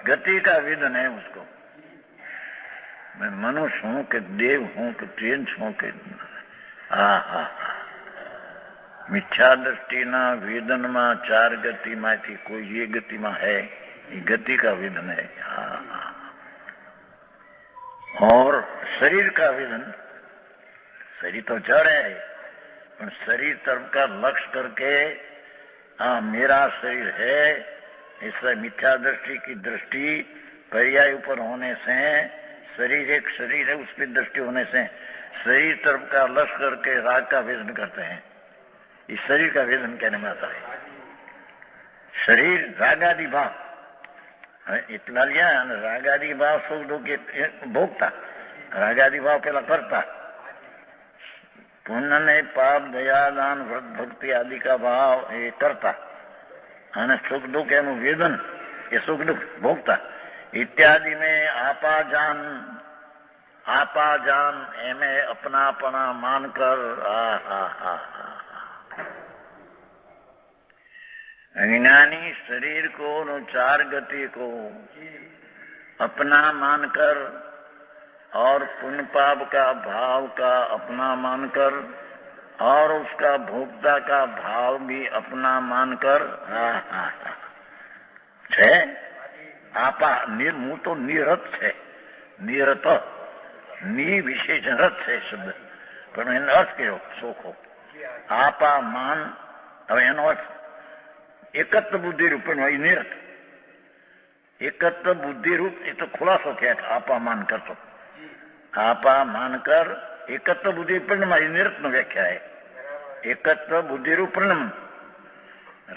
गति का विधन है उसको मैं मनुष्य हूं कि देव हूं कि ट्रेन हूं कि मिथ्या दृष्टि ना वेदन में 4 गति में कोई ये गति में है ये गति का वेदन है और शरीर का वेदन शरीर तो जड़ है पर शरीर तरफ का लक्ष्य करके मेरा शरीर है इससे मिथ्या दृष्टि की दृष्टि पर्याय ऊपर होने से शरीर एक शरीर है उस पर दृष्टि होने से शरीर तरफ का लक्ष्य करके राग का वेदन करते हैं इस शरीर का वेदन कहने में आता है शरीर रागादि भाव इतना लिया रागादि भाव सुख दुख भोगता रागादि भाव पहला करता पुण्य ने पाप दया दान व्रत भक्ति आदि का भाव ये करता અને સુખ દુઃખ એનું વેદન એ સુખ દુઃખ ભોગતા इत्यादि में आपा जान एमे अपनापना मानकर अज्ञानी शरीर को 4 गति को अपना मानकर और पुण्य पाप का भाव का अपना मानकर और उसका भोक्ता का भाव भी अपना मानकर छे आपा निर्मू तो निरत है निरत ની વિશેષણ રત છે શબ્દ પણ એનો અર્થ કેવો સોખો આપા માન હવે એનો અર્થ એકત્વ બુદ્ધિ રૂપ નિરત એકત્વ બુદ્ધિ રૂપ એ તો ખુલાસો કે આપા માન કરતો આપા માન कर एकत्व बुद्धि परिणाम निरत नो व्याख्या है एकत्व बुद्धि रूप परिणाम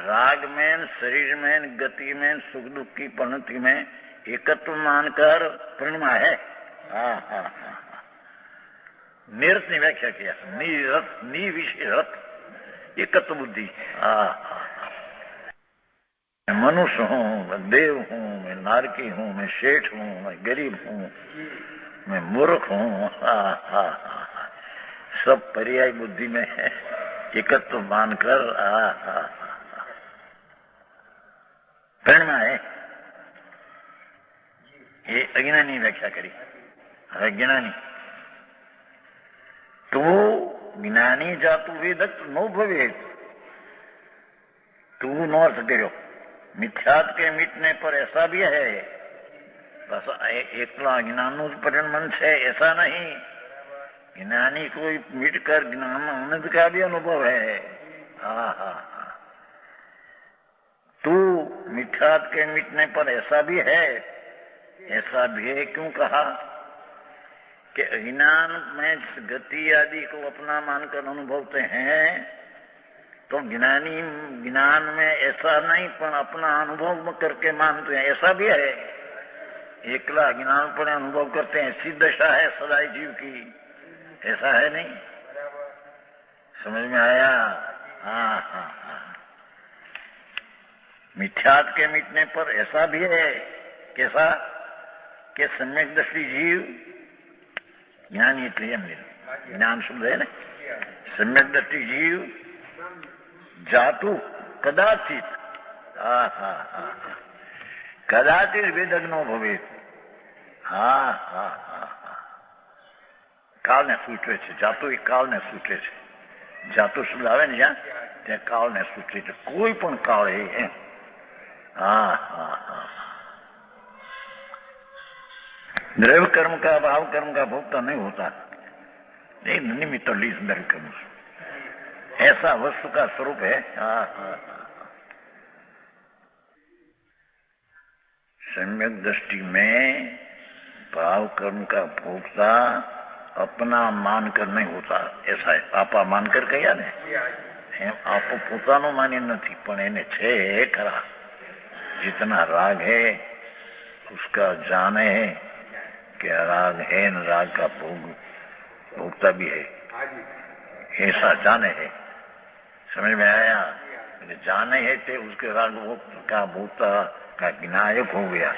राग में शरीर में गति में सुख दुख की परिणति में एकत्व मानकर परिणाम है निरत ने व्याख्या किया निरत निविषरत एकत्व बुद्धि मैं मनुष्य हूँ मैं देव हूँ मैं नारकी हूँ मैं सेठ हूँ मैं गरीब हूँ मैं मूर्ख हूँ सब पर्याय बुद्धि में है एकत्व मानकर परिणाम है ये अज्ञानी व्याख्या करी अज्ञानी तो ज्ञानी जातु वेदक नो भवे तू नो अर्थ करो मिथ्यात के मिटने पर ऐसा भी है बस एकला ज्ञान परिणाम है ऐसा नहीं ज्ञानी को मिटकर ज्ञान आनंद का भी अनुभव है। तू मिथ्यात के मिटने पर ऐसा भी है, ऐसा भी है। क्यों कहा कि अज्ञान में गति आदि को अपना मानकर अनुभवते हैं, तो ज्ञानी ज्ञान में ऐसा नहीं पर अपना अनुभव करके मानते हैं, ऐसा भी है। एकला ज्ञान पर अनुभव करते हैं, ऐसी दशा है सदाई जीव की, ऐसा है नहीं। समझ में आया? हाँ। मिथ्यात के मिटने पर ऐसा भी है। कैसा? कि सम्यक दृष्टि जीव ज्ञान, ज्ञान शब्द है ना, सम्यक दृष्टि जीव जातु कदाचित कदाचित वेदज्ञो भवेत। काल ने सूचवे છે, જાતું એ કાળ ને સૂચવે છે। જાતું શબ્દ આવે ને જ્યાં, ત્યાં કાળ ને સૂચવે છે, કોઈ પણ કાળ એ। द्रव्य कर्म का भाव कर्म का भोक्ता नहीं होता, निमित्त लीज द्रव्य कर्म, ऐसा वस्तु का स्वरूप है। सम्यक दृष्टि में भाव कर्म का भोक्ता अपना मानकर नहीं होता, ऐसा है। आपा मानकर कह्या ने, आप पोतानो मानी नहीं, पण एने छे खरा। जितना राग है उसका जाने है कि राग है, न राग का भोगता भी है, ऐसा जाने है। समझ में आया? जाने है ते उसके राग का भोक्ता का विनायक हो गया।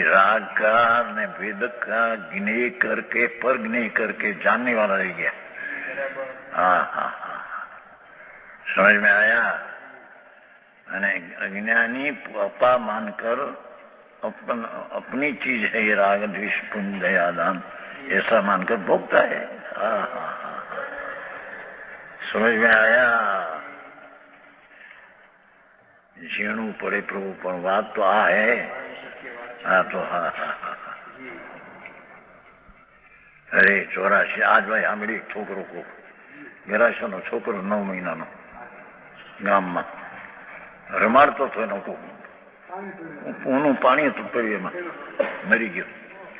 राग का ने वेद का गिने करके पर गिने करके जानने वाला रह गया। समझ में आया? अज्ञानी अपा मानकर अपनी चीज है ये राग द्वेष पुण्य दयादान, ऐसा मानकर भोगता है। समझ में आया? झीणू पड़े प्रभु, पर बात तो आ है। तो अरे 84 आज भाई સાંભળી છોકરો કો ગેરાશનો છોકરો 9 મહિનાનો ગામમાં રમાડતો હતો, એનો ઊનું પાણી હતું તળિયેમાં, મરી ગયો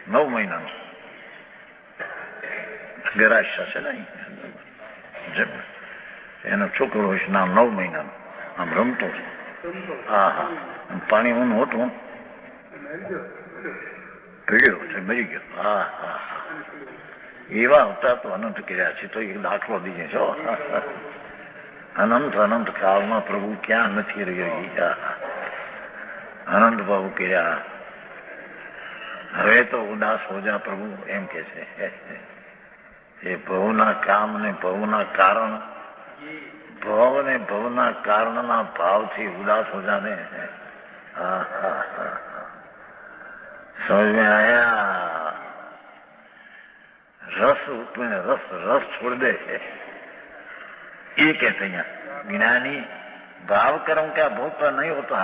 9 મહિનાનો। ગેરાશા છે ને એનો છોકરો હોય, નામ 9 મહિનાનો, આમ રમતો હતો। પાણી ઊનું હતું, પીડ્યો છે, મરી ગયો। એવા હતા તો અનંત કર્યા છે, તો એક દાખલો દઈએ છો। અનંત અનંત કાળમાં પ્રભુ ક્યાં નથી રહ્યો, અનંત ભાવ કર્યા। હવે તો ઉદાસ હો જા પ્રભુ, એમ કે છે। એ ભવના કામ ને ભવના કારણ, ભવ ને ભવના કારણના ભાવથી ઉદાસ હો જાને। समझ में आया? रस उसमें रस रस छोड़ दे, ये कहते हैं ज्ञानी भाव कर्म का भोक्ता नहीं होता।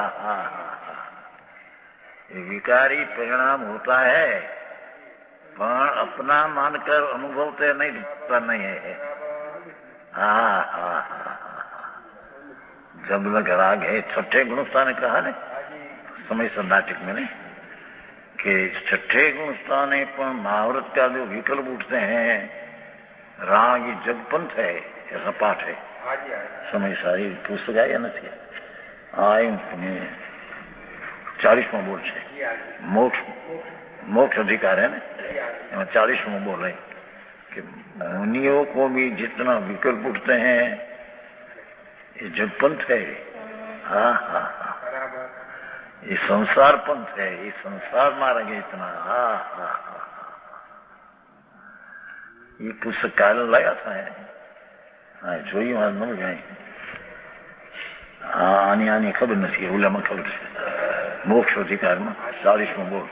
ये विकारी परिणाम होता है, पर अपना मानकर अनुभवते नहीं है। जब लग राग है, छठे गुणस्था ने कहा ने समय से नाटक में नहीं, कि छठे गुणस्थान पर महाव्रत का जो विकल्प उठते हैं, राग जगपंथ है, ऐसा पाठ है। समय सारी पुस्तक आई નથી, 40वां बोल છે, मोक्ष अधिकार है ना, 40वां बोल है कि मुनियों को भी जितना विकल्प उठते हैं ये जगपंथ है। ये संसार पंथ है, ये संसार मार्ग है इतना। ये पुस्तक काल लाया था, જોઈ વાત ન જાય। આની ખબર નથી, ઓલામાં ખબર છે। મોક્ષ અધિકારમાં 40માં બોલ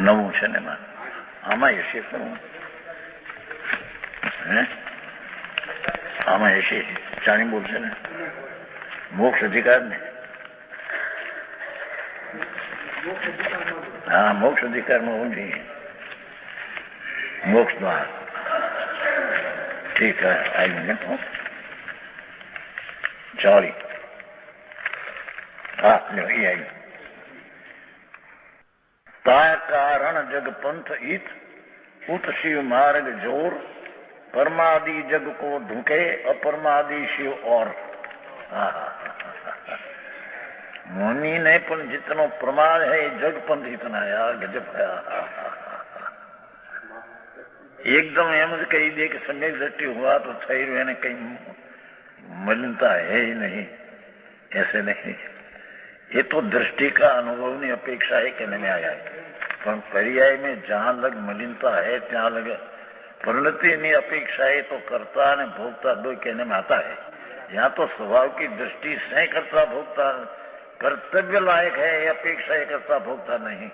9 છે ને, આમાં હશે શું? આમાં હશે 40 બોલ છે ને, મોક્ષ અધિકાર ને। हाँ, मोक्ष अधिकार में होगी। मोक्ष द्वार। ठीक है, आइए सॉरी, हाँ ये आई। ता कारण जग पंथ इत उत शिव मार्ग जोर, परमादि जग को ढूंके अपरमादि शिव और। मुनि ने पण जितनो प्रमाद है जग पंथ इतना यार गजब है। एकदम एम ज कही दे कि सम्यक दृष्टि हुआ तो थई ने कहीं मलिनता है ही नहीं, ऐसे नहीं। ये तो दृष्टि का अनुभव नहीं अपेक्षा है कहने में आया है, पर पर्याय में जहां लग मलिनता है त्या लग परिणति नहीं अपेक्षा है, तो कर्ता ने भोक्ता दो कहने में आता है। यहाँ तो स्वभाव की दृष्टि से कर्ता भोक्ता कर्तव्य लायक है, अपेक्षा है कर्ता भोक्ता नहीं।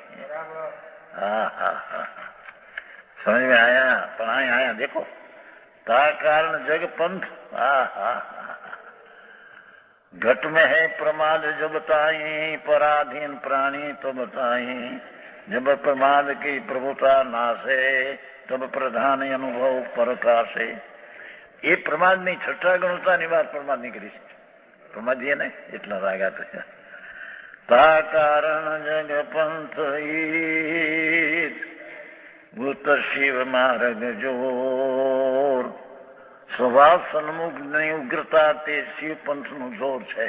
समझ में आया? पर आया देखो, ता कारण जग पंथ। घट में है प्रमाद जो बताई, पराधीन प्राणी तो बताई। जब प्रमाद की प्रभुता नासे, तब प्रधान अनुभव परकाशे। ये प्रमाद नहीं, छठा गुणता ની વાત પ્રમાદ ની કરી છે। પ્રમાદ એ ને એટલા રાગા તો તા કારણ જગ પંથ ઈત, ભૂત શિવ માર્ગ જોર। स्वभाव सन्मुख नहीं उग्रता ते शिव पंथ नु जोर है,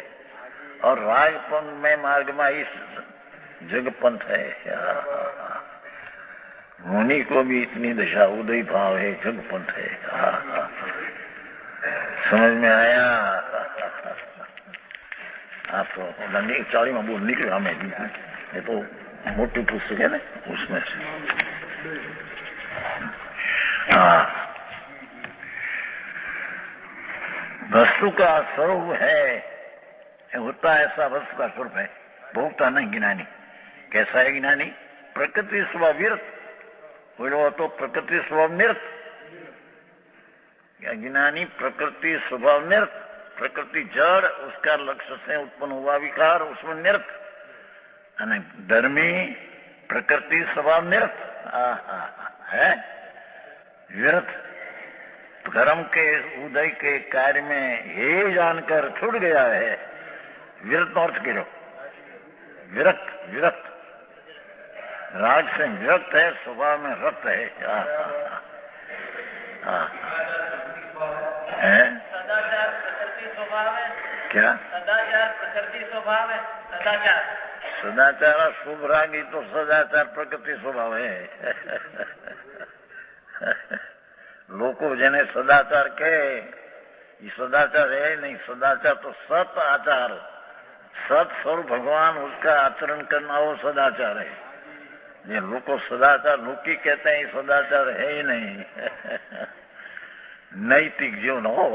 और राग पंथ में मार्ग में इस जग पंथ है। मुनि को भी इतनी दशा उदय भाव है, जग पंथ है। समझ में आया? आप तो 40 में बोल निकले हमें, ये तो मोटी पुस्तक है ना उसमें से। वस्तु का स्वरूप है, होता ऐसा वस्तु का स्वरूप है, भोगता नहीं ज्ञानी। कैसा है ज्ञानी? प्रकृति स्वभाव विरत, बोलो तो प्रकृति स्वभाव निरत। ज्ञानी प्रकृति स्वभाव निरत, प्रकृति जड़, उसका लक्ष्य से उत्पन्न हुआ विकार उसमें निरत। धर्मी प्रकृति स्वभाव निरत है, विरत। कर्म के उदय के कार्य में हे जानकर छूट गया है, विरत अर्थ करो, विरक्त विरक्त। राग से विरक्त है, स्वभाव में रक्त है। सदाचार प्रकृति स्वभाव है। क्या? सदाचार प्रकृति स्वभाव है। सदाचार सदाचार शुभ रागी तो सदाचार प्रकृति स्वभाव है। लोको जेने सदाचार कहे, ये सदाचार है नहीं। सदाचार तो सत आचार, सत स्वरूप भगवान उसका आचरण करना वो सदाचार है। ये लोको सदाचार लोकी कहते हैं, सदाचार है ही नहीं। नैतिक जीवन हो,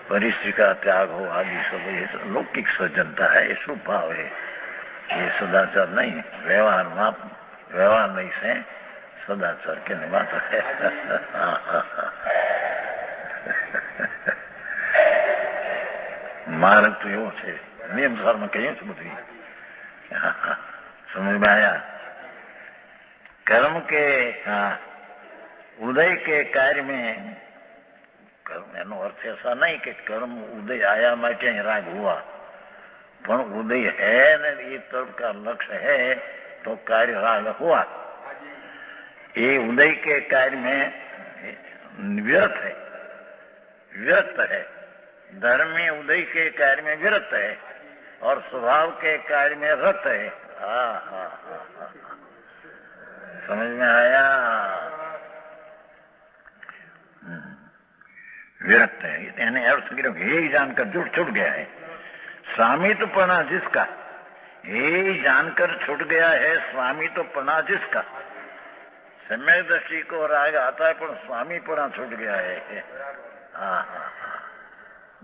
परिस्थिति का त्याग हो, आदि सब ये लौकिक सज्जनता है, ये शुभ भाव है। ये सदाचार नहीं, व्यवहार नहीं से सदाचार के निवास है। मार्ग तो एवो है, नियम सार में कहीं से बुद्धि। समझ में आया? कर्म के उदय के कार्य में, कर्म एनो अर्थ ऐसा नहीं कि कर्म उदय आया माटे राग हुआ, पर उदय है ने ये तरफ का लक्ष्य है तो कार्य राग हुआ। ये उदय के कार्य में विरत है, विरक्त है। धर्मी उदय के कार्य में विरत है और स्वभाव के कार्य में रत है। समझ में आया? विरक्त है, यानी अर्थ यही जानकर छूट गया है। स्वामित्वपना जिसका, यही जानकर छूट गया है स्वामित्वपना जिसका। सम्यक दृष्टि को राग आता है पर स्वामीपना छूट गया है।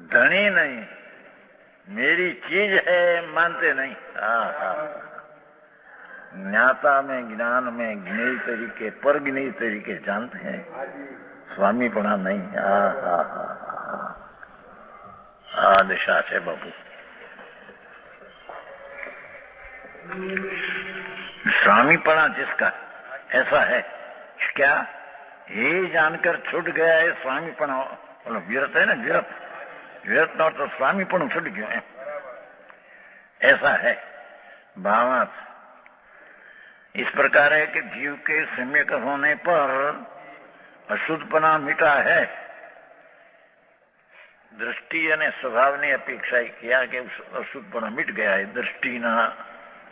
धनी नहीं, मेरी चीज है मानते नहीं। ज्ञाता में ज्ञान में ज्ञेय तरीके पर ज्ञेय तरीके जानते हैं, स्वामीपना नहीं। दिशा से बाबू स्वामीपना जिसका ऐसा है, क्या ये जानकर छूट गया है स्वामीपण, बोलो विरत है ना, विरत, विरत न तो स्वामीपण छूट गया है, ऐसा है भावार्थ। इस प्रकार है कि जीव के सम्यक होने पर अशुद्धपना मिटा है। दृष्टि અને સ્વભાવની અપેક્ષા किया कि અશુદ્ધપણ मिट गया है, दृष्टिना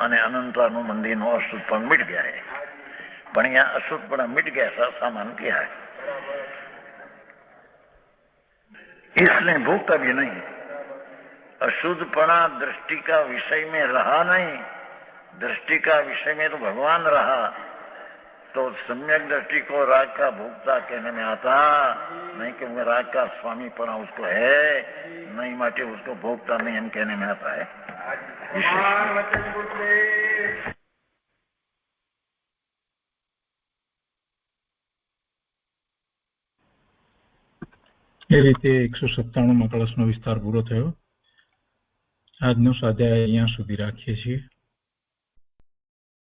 અને અનંતાનું મંદિરનો અશુદ્ધપણ मिट गया है, પણ यहाँ अशुद्धपण मिट गया ऐसा सामान किया है, इसलिए भोगता भी नहीं। अशुद्धपणा दृष्टि का विषय में रहा नहीं, दृष्टि का विषय में तो भगवान रहा, तो सम्यक दृष्टि को राग का भोक्ता कहने में आता नहीं, क्योंकि राग का स्वामीपना उसको है नहीं, माटे उसको भोक्ता नहीं हम कहने में आता है। એ રીતે 197માં કળશનો વિસ્તાર પૂરો થયો। આજનો સ્વાધ્યાય અહીંયા સુધી રાખીએ છીએ।